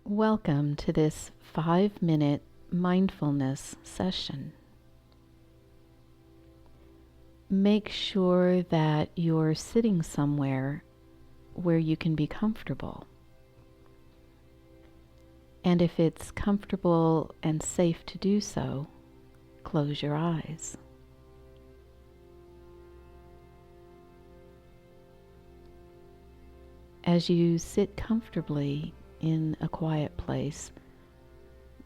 Welcome to this 5-minute mindfulness session. Make sure that you're sitting somewhere where you can be comfortable. And if it's comfortable and safe to do so, close your eyes. As you sit comfortably in a quiet place,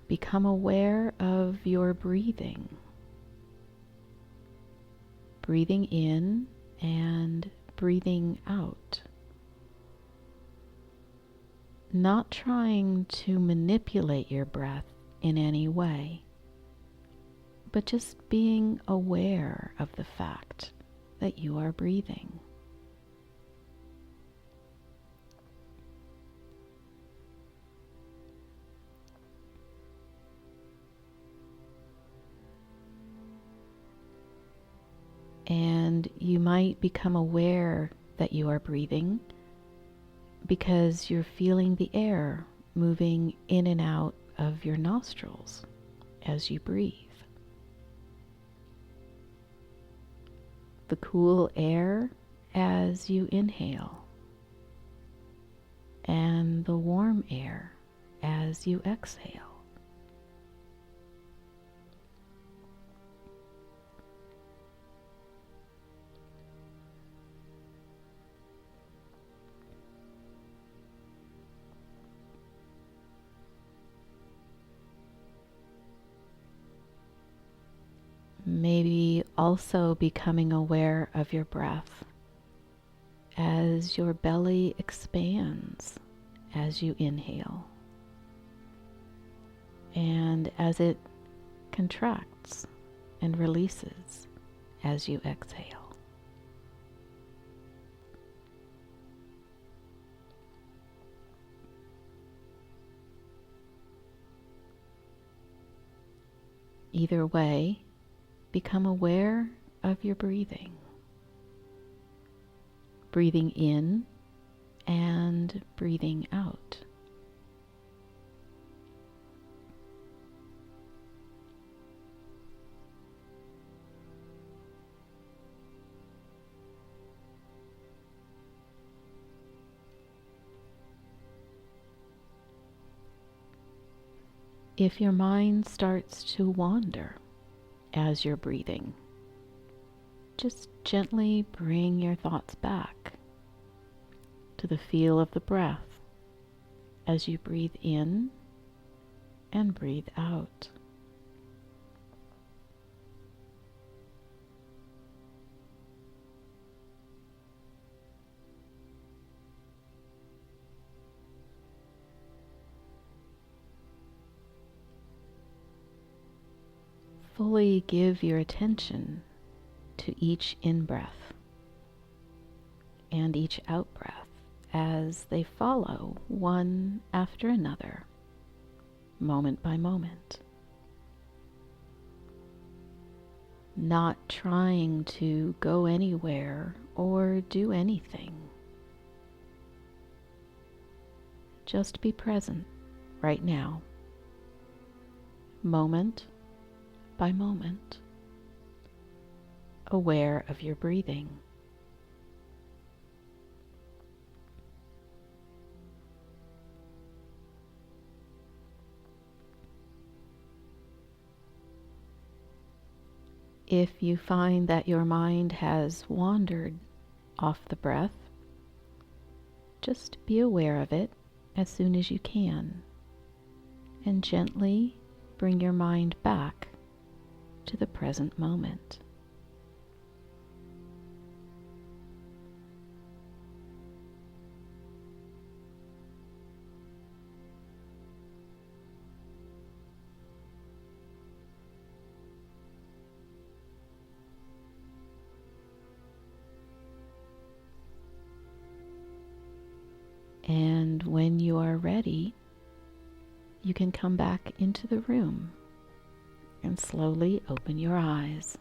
become aware of your breathing. Breathing in and breathing out. Not trying to manipulate your breath in any way, but just being aware of the fact that you are breathing. And you might become aware that you are breathing because you're feeling the air moving in and out of your nostrils as you breathe. The cool air as you inhale, and the warm air as you exhale. Maybe also becoming aware of your breath as your belly expands as you inhale and as it contracts and releases as you exhale. Either way, become aware of your breathing. Breathing in and breathing out. If your mind starts to wander as you're breathing, just gently bring your thoughts back to the feel of the breath as you breathe in and breathe out. Fully give your attention to each in-breath and each out-breath as they follow one after another, moment by moment. Not trying to go anywhere or do anything. Just be present right now, moment by moment, aware of your breathing. If you find that your mind has wandered off the breath, just be aware of it as soon as you can, and gently bring your mind back to the present moment. And when you are ready, you can come back into the room and slowly open your eyes.